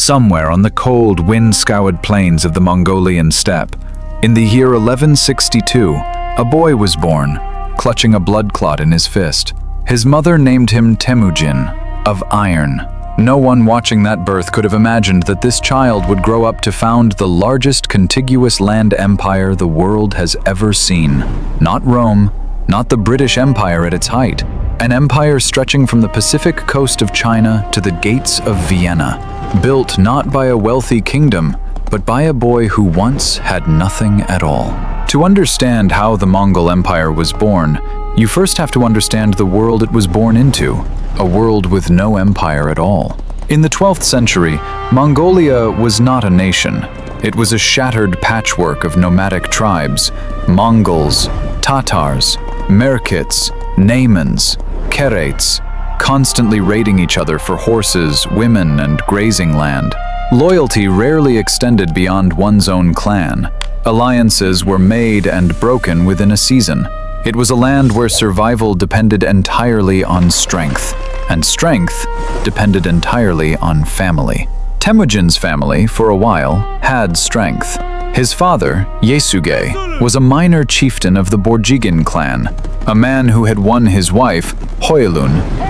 somewhere on the cold, wind-scoured plains of the Mongolian steppe. In the year 1162, a boy was born, clutching a blood clot in his fist. His mother named him Temujin, of iron. No one watching that birth could have imagined that this child would grow up to found the largest contiguous land empire the world has ever seen. Not Rome, not the British Empire at its height, an empire stretching from the Pacific coast of China to the gates of Vienna, built not by a wealthy kingdom, but by a boy who once had nothing at all. To understand how the Mongol Empire was born, you first have to understand the world it was born into, a world with no empire at all. In the 12th century, Mongolia was not a nation. It was a shattered patchwork of nomadic tribes: Mongols, Tatars, Merkits, Naimans, Khanates, constantly raiding each other for horses, women, and grazing land. Loyalty rarely extended beyond one's own clan. Alliances were made and broken within a season. It was a land where survival depended entirely on strength, and strength depended entirely on family. Temujin's family, for a while, had strength. His father, Yesugei, was a minor chieftain of the Borte clan, a man who had won his wife, Hulagu,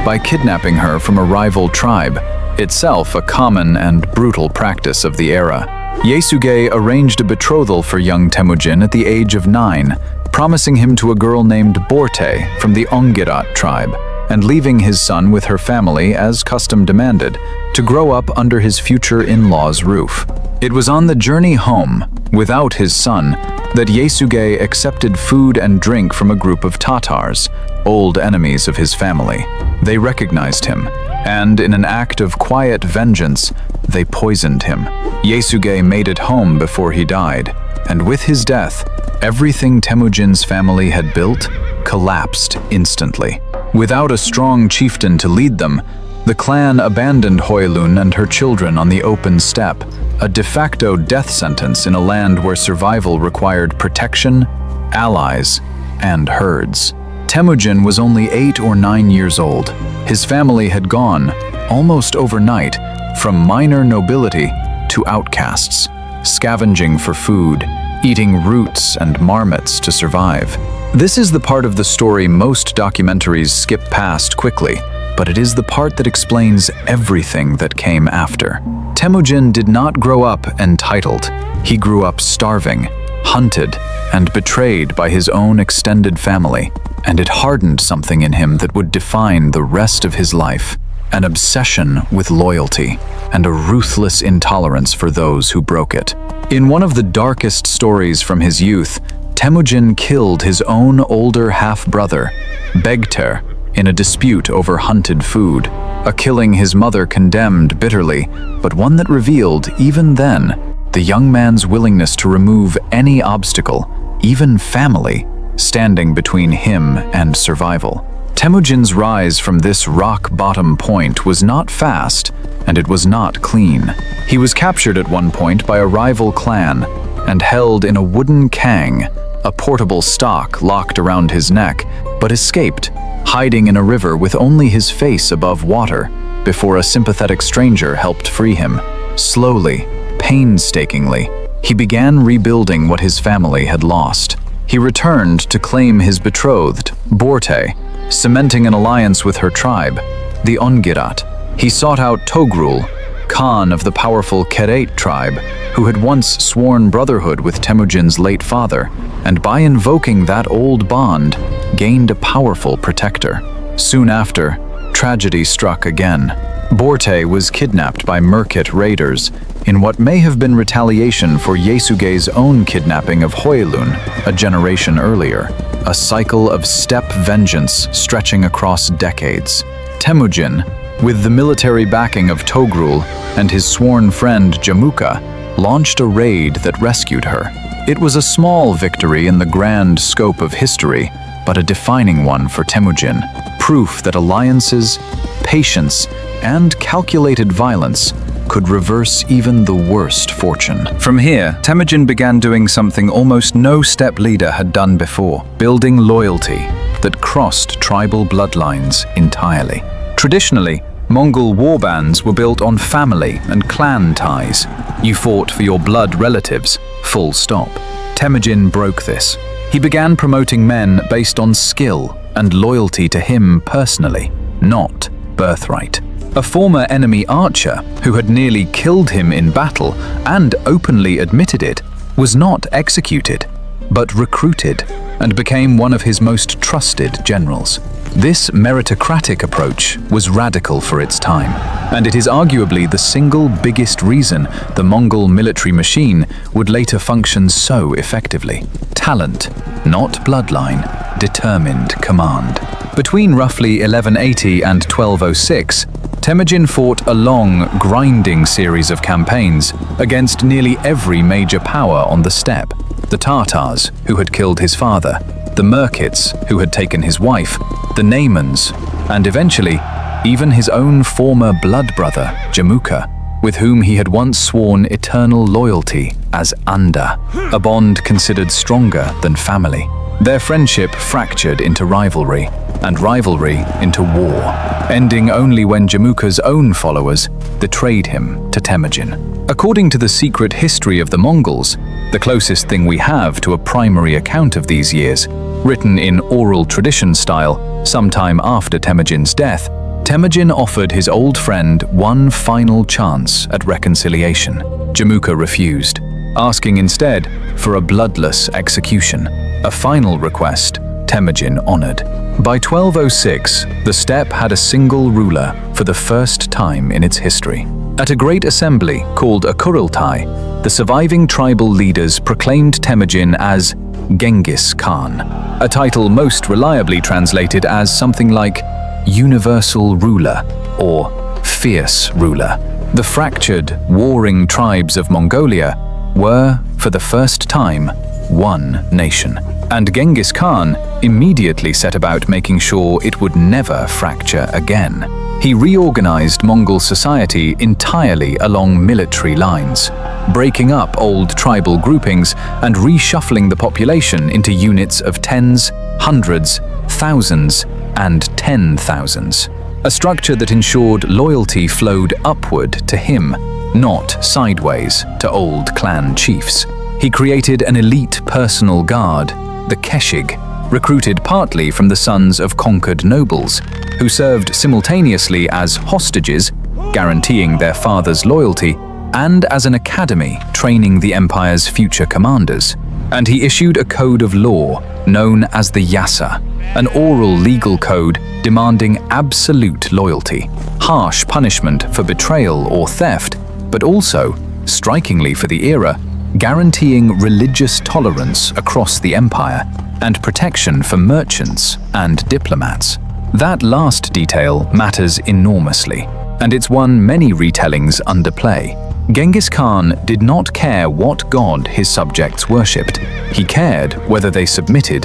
by kidnapping her from a rival tribe, itself a common and brutal practice of the era. Yesugei arranged a betrothal for young Temujin at the age of 9, promising him to a girl named Borte from the Ogedei tribe, and leaving his son with her family as custom demanded, to grow up under his future in-law's roof. It was on the journey home, without his son, that Yesugei accepted food and drink from a group of Tatars, old enemies of his family. They recognized him, and in an act of quiet vengeance, they poisoned him. Yesugei made it home before he died, and with his death, everything Temujin's family had built collapsed instantly. Without a strong chieftain to lead them, the clan abandoned Hulagu and her children on the open steppe, a de facto death sentence in a land where survival required protection, allies, and herds. Temujin was only 8 or 9 years old. His family had gone, almost overnight, from minor nobility to outcasts, scavenging for food, eating roots and marmots to survive. This is the part of the story most documentaries skip past quickly, but it is the part that explains everything that came after. Temujin did not grow up entitled. He grew up starving, hunted, and betrayed by his own extended family, and it hardened something in him that would define the rest of his life: an obsession with loyalty and a ruthless intolerance for those who broke it. In one of the darkest stories from his youth, Temujin killed his own older half-brother, Begter, in a dispute over hunted food, a killing his mother condemned bitterly, but one that revealed, even then, the young man's willingness to remove any obstacle, even family, standing between him and survival. Temujin's rise from this rock-bottom point was not fast, and it was not clean. He was captured at one point by a rival clan and held in a wooden kang, a portable stock locked around his neck, but escaped, hiding in a river with only his face above water, before a sympathetic stranger helped free him. Slowly, painstakingly, he began rebuilding what his family had lost. He returned to claim his betrothed, Borte, cementing an alliance with her tribe, the Ogedei. He sought out Togrul, Khan of the powerful Khanate tribe, who had once sworn brotherhood with Temujin's late father, and by invoking that old bond, gained a powerful protector. Soon after, tragedy struck again. Borte was kidnapped by Merkit raiders in what may have been retaliation for Yesugei's own kidnapping of Hulagu a generation earlier, a cycle of steppe vengeance stretching across decades. Temujin, with the military backing of Togrul and his sworn friend Jamukha, launched a raid that rescued her. It was a small victory in the grand scope of history, but a defining one for Temujin, proof that alliances, patience, and calculated violence could reverse even the worst fortune. From here, Temujin began doing something almost no steppe leader had done before, building loyalty that crossed tribal bloodlines entirely. Traditionally, Mongol warbands were built on family and clan ties. You fought for your blood relatives, full stop. Temujin broke this. He began promoting men based on skill and loyalty to him personally, not birthright. A former enemy archer, who had nearly killed him in battle and openly admitted it, was not executed, but recruited and became one of his most trusted generals. This meritocratic approach was radical for its time, and it is arguably the single biggest reason the Mongol military machine would later function so effectively. Talent, not bloodline, determined command. Between roughly 1180 and 1206, Temujin fought a long, grinding series of campaigns against nearly every major power on the steppe. The Tatars, who had killed his father, the Merkits, who had taken his wife, the Naimans, and eventually, even his own former blood brother, Jamukha, with whom he had once sworn eternal loyalty as Anda, a bond considered stronger than family. Their friendship fractured into rivalry, and rivalry into war, ending only when Jamukha's own followers betrayed him to Temujin. According to the secret history of the Mongols, the closest thing we have to a primary account of these years, written in oral tradition style sometime after Temujin's death, Temujin offered his old friend one final chance at reconciliation. Jamukha refused, asking instead for a bloodless execution, a final request Temujin honored. By 1206, the steppe had a single ruler for the first time in its history. At a great assembly called a Kurultai, the surviving tribal leaders proclaimed Temujin as Genghis Khan, a title most reliably translated as something like universal ruler or fierce ruler. The fractured, warring tribes of Mongolia were, for the first time, one nation. And Genghis Khan immediately set about making sure it would never fracture again. He reorganized Mongol society entirely along military lines, breaking up old tribal groupings and reshuffling the population into units of tens, hundreds, thousands, and 10,000s. A structure that ensured loyalty flowed upward to him, not sideways to old clan chiefs. He created an elite personal guard, the Keshig, recruited partly from the sons of conquered nobles, who served simultaneously as hostages, guaranteeing their father's loyalty, and as an academy training the empire's future commanders. And he issued a code of law known as the Yasa, an oral legal code demanding absolute loyalty, harsh punishment for betrayal or theft, but also, strikingly for the era, guaranteeing religious tolerance across the empire and protection for merchants and diplomats. That last detail matters enormously, and it's one many retellings underplay. Genghis Khan did not care what god his subjects worshipped. He cared whether they submitted,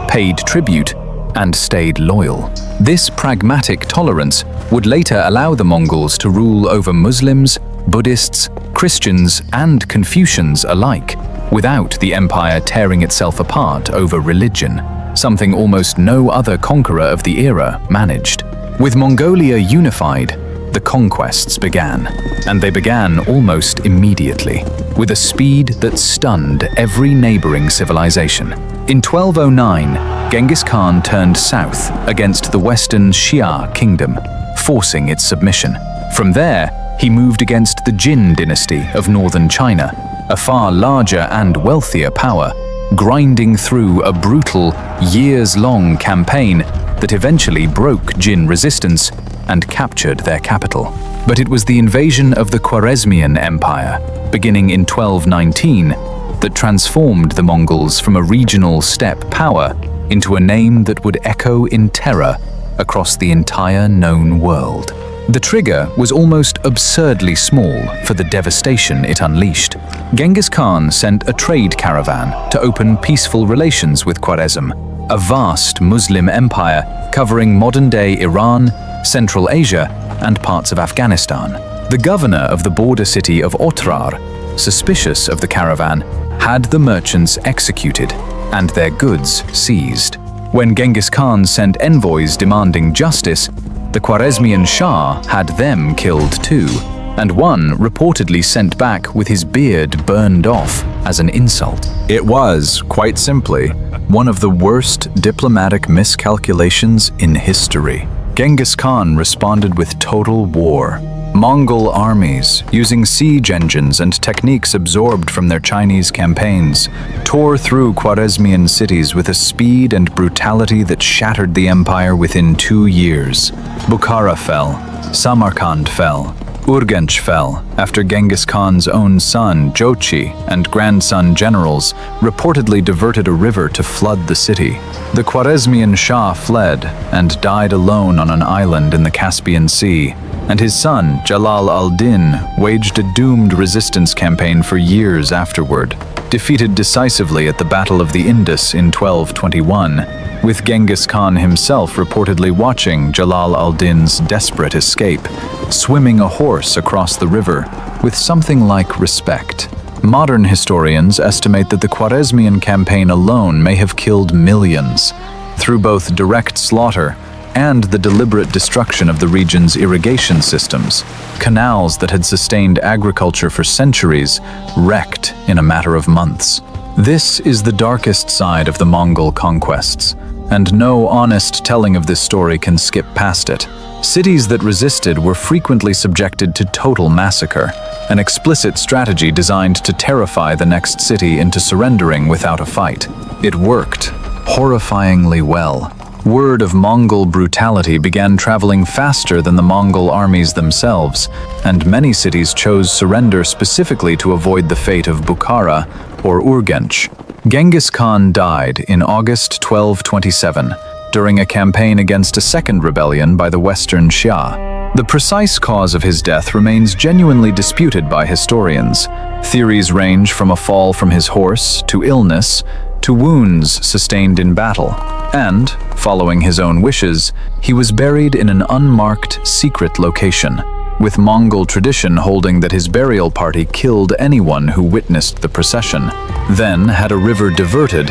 paid tribute, and stayed loyal. This pragmatic tolerance would later allow the Mongols to rule over Muslims, Buddhists, Christians, and Confucians alike, without the empire tearing itself apart over religion, something almost no other conqueror of the era managed. With Mongolia unified, the conquests began, and they began almost immediately, with a speed that stunned every neighboring civilization. In 1209, Genghis Khan turned south against the Western Xia kingdom, forcing its submission. From there, he moved against the Jin dynasty of northern China, a far larger and wealthier power, grinding through a brutal, years-long campaign that eventually broke Jin resistance and captured their capital. But it was the invasion of the Khwarezmian Empire, beginning in 1219, that transformed the Mongols from a regional steppe power into a name that would echo in terror across the entire known world. The trigger was almost absurdly small for the devastation it unleashed. Genghis Khan sent a trade caravan to open peaceful relations with Khwarezm, a vast Muslim empire covering modern-day Iran, Central Asia, and parts of Afghanistan. The governor of the border city of Otrar, suspicious of the caravan, had the merchants executed and their goods seized. When Genghis Khan sent envoys demanding justice, The Khwarezmian Shah had them killed too, and one reportedly sent back with his beard burned off as an insult. It was, quite simply, one of the worst diplomatic miscalculations in history. Genghis Khan responded with total war. Mongol armies, using siege engines and techniques absorbed from their Chinese campaigns, tore through Khwarezmian cities with a speed and brutality that shattered the empire within 2 years. Bukhara fell, Samarkand fell, Urgench fell after Genghis Khan's own son, Jochi, and grandson generals reportedly diverted a river to flood the city. The Khwarezmian Shah fled and died alone on an island in the Caspian Sea, and his son, Jalal al-Din, waged a doomed resistance campaign for years afterward, defeated decisively at the Battle of the Indus in 1221, with Genghis Khan himself reportedly watching Jalal al-Din's desperate escape, swimming a horse across the river with something like respect. Modern historians estimate that the Khwarezmian campaign alone may have killed millions, through both direct slaughter and the deliberate destruction of the region's irrigation systems. Canals that had sustained agriculture for centuries wrecked in a matter of months. This is the darkest side of the Mongol conquests, and no honest telling of this story can skip past it. Cities that resisted were frequently subjected to total massacre, an explicit strategy designed to terrify the next city into surrendering without a fight. It worked horrifyingly well. Word of Mongol brutality began traveling faster than the Mongol armies themselves, and many cities chose surrender specifically to avoid the fate of Bukhara or Urgench. Genghis Khan died in August 1227 during a campaign against a second rebellion by the Western Xia. The precise cause of his death remains genuinely disputed by historians. Theories range from a fall from his horse to illness to wounds sustained in battle, and, following his own wishes, he was buried in an unmarked, secret location, with Mongol tradition holding that his burial party killed anyone who witnessed the procession, then had a river diverted,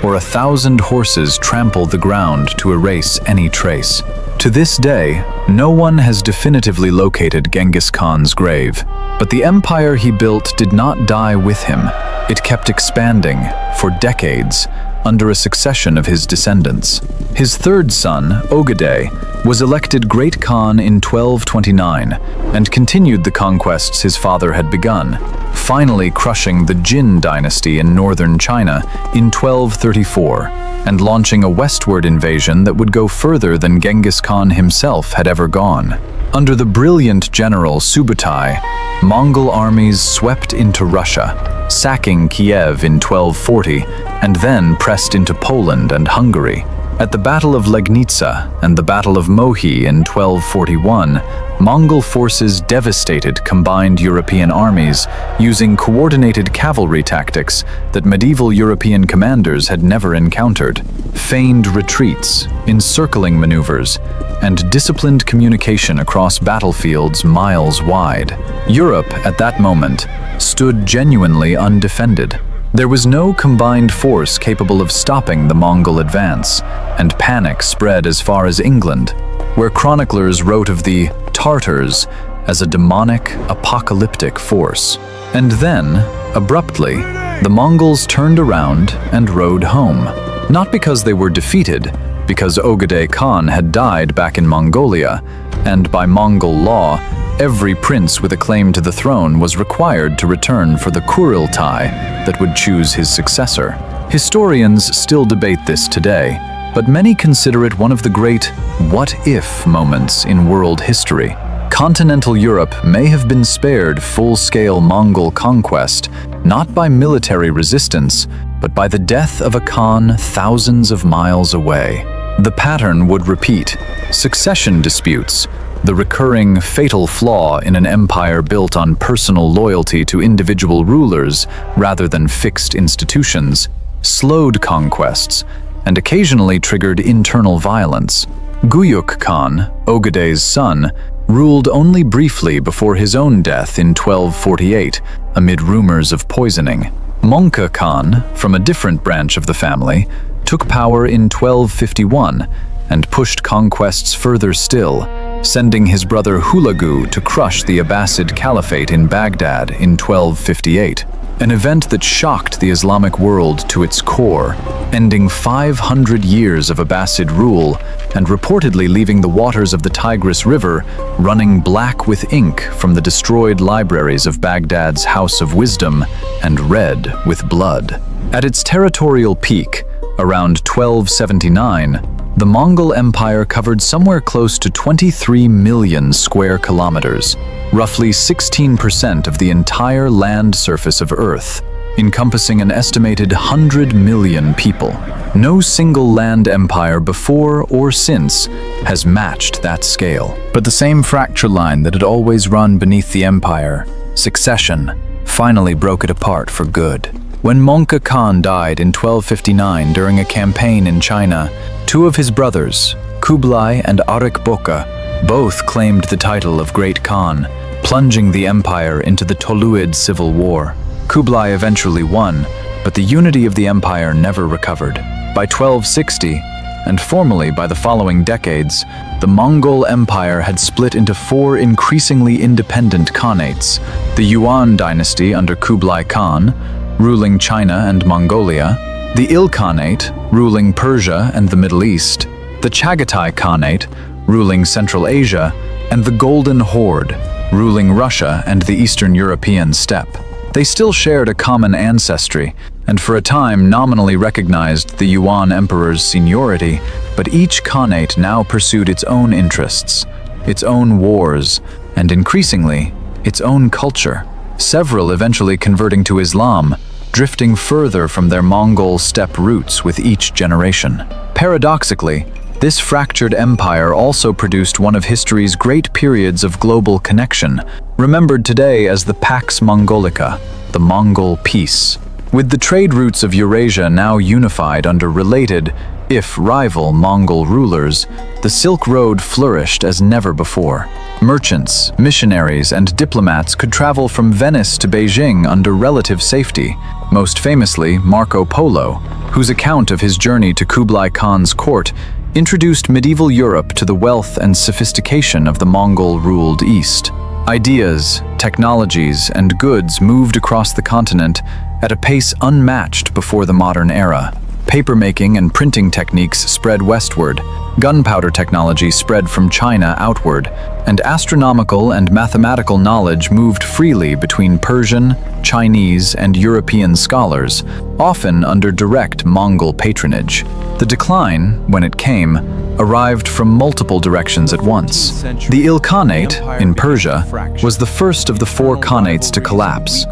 or 1,000 horses trample the ground to erase any trace. To this day, no one has definitively located Genghis Khan's grave, but the empire he built did not die with him. It kept expanding, for decades, under a succession of his descendants. His third son, Ogedei, was elected Great Khan in 1229 and continued the conquests his father had begun, finally crushing the Jin dynasty in northern China in 1234 and launching a westward invasion that would go further than Genghis Khan himself had ever gone. Under the brilliant general Subutai, Mongol armies swept into Russia, sacking Kiev in 1240 and then pressed into Poland and Hungary. At the Battle of Legnica and the Battle of Mohi in 1241, Mongol forces devastated combined European armies using coordinated cavalry tactics that medieval European commanders had never encountered. Feigned retreats, encircling maneuvers, and disciplined communication across battlefields miles wide. Europe, at that moment, stood genuinely undefended. There was no combined force capable of stopping the Mongol advance, and panic spread as far as England, where chroniclers wrote of the Tartars as a demonic, apocalyptic force. And then, abruptly, the Mongols turned around and rode home. Not because they were defeated, because Ogedei Khan had died back in Mongolia, and by Mongol law, every prince with a claim to the throne was required to return for the Kurultai that would choose his successor. Historians still debate this today, but many consider it one of the great what-if moments in world history. Continental Europe may have been spared full-scale Mongol conquest, not by military resistance, but by the death of a Khan thousands of miles away. The pattern would repeat: succession disputes, the recurring fatal flaw in an empire built on personal loyalty to individual rulers rather than fixed institutions, slowed conquests, and occasionally triggered internal violence. Guyuk Khan, Ogedei's son, ruled only briefly before his own death in 1248 amid rumors of poisoning. Mongke Khan, from a different branch of the family, took power in 1251 and pushed conquests further still, sending his brother Hulagu to crush the Abbasid Caliphate in Baghdad in 1258, an event that shocked the Islamic world to its core, ending 500 years of Abbasid rule and reportedly leaving the waters of the Tigris River running black with ink from the destroyed libraries of Baghdad's House of Wisdom and red with blood. At its territorial peak, around 1279, the Mongol Empire covered somewhere close to 23 million square kilometers, roughly 16% of the entire land surface of Earth, encompassing an estimated 100 million people. No single land empire before or since has matched that scale. But the same fracture line that had always run beneath the empire, succession, finally broke it apart for good. When Mongke Khan died in 1259 during a campaign in China, two of his brothers, Kublai and Arekboka, both claimed the title of Great Khan, plunging the empire into the Toluid civil war. Kublai eventually won, but the unity of the empire never recovered. By 1260, and formally by the following decades, the Mongol Empire had split into four increasingly independent khanates: the Yuan dynasty under Kublai Khan, ruling China and Mongolia; the Il Khanate, ruling Persia and the Middle East; the Chagatai Khanate, ruling Central Asia; and the Golden Horde, ruling Russia and the Eastern European steppe. They still shared a common ancestry, and for a time nominally recognized the Yuan emperor's seniority, but each khanate now pursued its own interests, its own wars, and increasingly, its own culture. Several eventually converting to Islam, drifting further from their Mongol steppe roots with each generation. Paradoxically, this fractured empire also produced one of history's great periods of global connection, remembered today as the Pax Mongolica, the Mongol Peace. With the trade routes of Eurasia now unified under related, if rival, Mongol rulers, the Silk Road flourished as never before. Merchants, missionaries, and diplomats could travel from Venice to Beijing under relative safety, most famously Marco Polo, whose account of his journey to Kublai Khan's court introduced medieval Europe to the wealth and sophistication of the Mongol-ruled East. Ideas, technologies, and goods moved across the continent at a pace unmatched before the modern era. Papermaking and printing techniques spread westward, gunpowder technology spread from China outward, and astronomical and mathematical knowledge moved freely between Persian, Chinese, and European scholars, often under direct Mongol patronage. The decline, when it came, arrived from multiple directions at once. The Il Khanate, in Persia, was the first of the four khanates to collapse,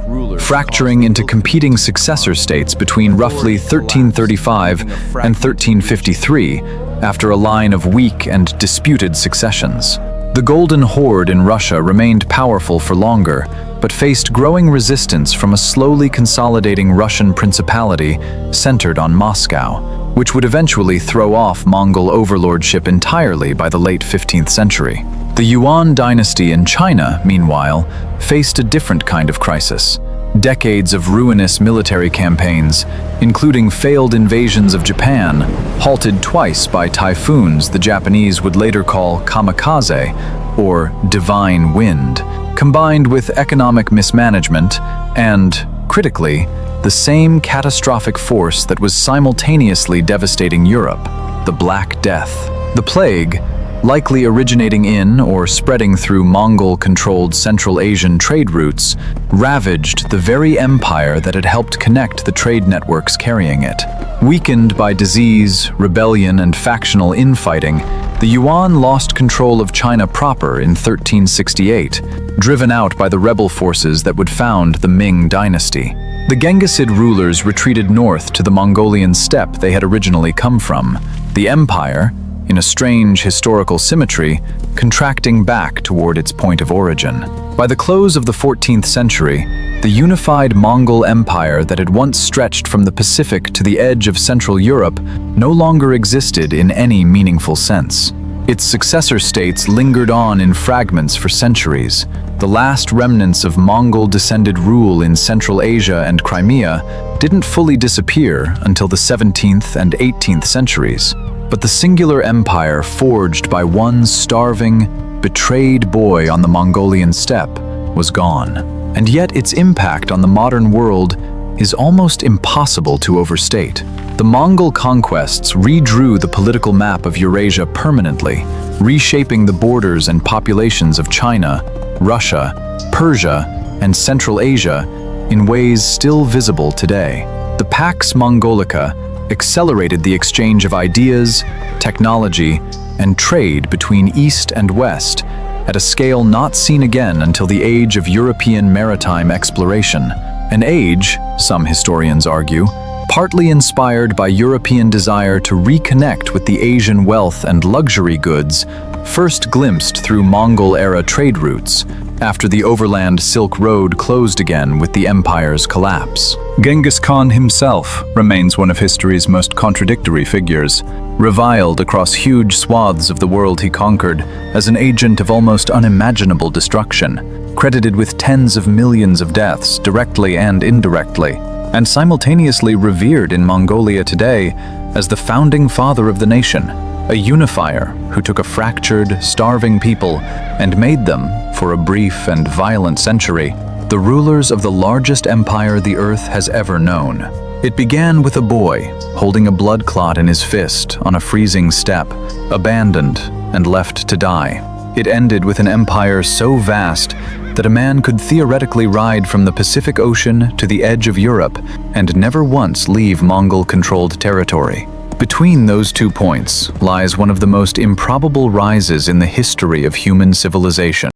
fracturing into competing successor states between roughly 1335 and 1353, after a line of weak and disputed successions. The Golden Horde in Russia remained powerful for longer, but faced growing resistance from a slowly consolidating Russian principality centered on Moscow, which would eventually throw off Mongol overlordship entirely by the late 15th century. The Yuan dynasty in China, meanwhile, faced a different kind of crisis. Decades of ruinous military campaigns, including failed invasions of Japan, halted twice by typhoons the Japanese would later call kamikaze, or divine wind, combined with economic mismanagement and, critically, the same catastrophic force that was simultaneously devastating Europe, the Black Death. The plague, likely originating in or spreading through Mongol-controlled Central Asian trade routes, ravaged the very empire that had helped connect the trade networks carrying it. Weakened by disease, rebellion, and factional infighting, the Yuan lost control of China proper in 1368, driven out by the rebel forces that would found the Ming dynasty. The Genghisid rulers retreated north to the Mongolian steppe they had originally come from, the empire, in a strange historical symmetry, contracting back toward its point of origin. By the close of the 14th century, the unified Mongol Empire that had once stretched from the Pacific to the edge of Central Europe no longer existed in any meaningful sense. Its successor states lingered on in fragments for centuries. The last remnants of Mongol-descended rule in Central Asia and Crimea didn't fully disappear until the 17th and 18th centuries. But the singular empire forged by one starving, betrayed boy on the Mongolian steppe was gone. And yet its impact on the modern world is almost impossible to overstate. The Mongol conquests redrew the political map of Eurasia permanently, reshaping the borders and populations of China, Russia, Persia, and Central Asia in ways still visible today. The Pax Mongolica accelerated the exchange of ideas, technology, and trade between East and West at a scale not seen again until the age of European maritime exploration. An age, some historians argue, partly inspired by European desire to reconnect with the Asian wealth and luxury goods first glimpsed through Mongol-era trade routes, after the overland Silk Road closed again with the empire's collapse. Genghis Khan himself remains one of history's most contradictory figures, reviled across huge swaths of the world he conquered as an agent of almost unimaginable destruction, credited with tens of millions of deaths directly and indirectly, and simultaneously revered in Mongolia today as the founding father of the nation, a unifier who took a fractured, starving people and made them, for a brief and violent century, the rulers of the largest empire the earth has ever known. It began with a boy holding a blood clot in his fist on a freezing steppe, abandoned and left to die. It ended with an empire so vast that a man could theoretically ride from the Pacific Ocean to the edge of Europe and never once leave Mongol-controlled territory. Between those 2 points lies one of the most improbable rises in the history of human civilization.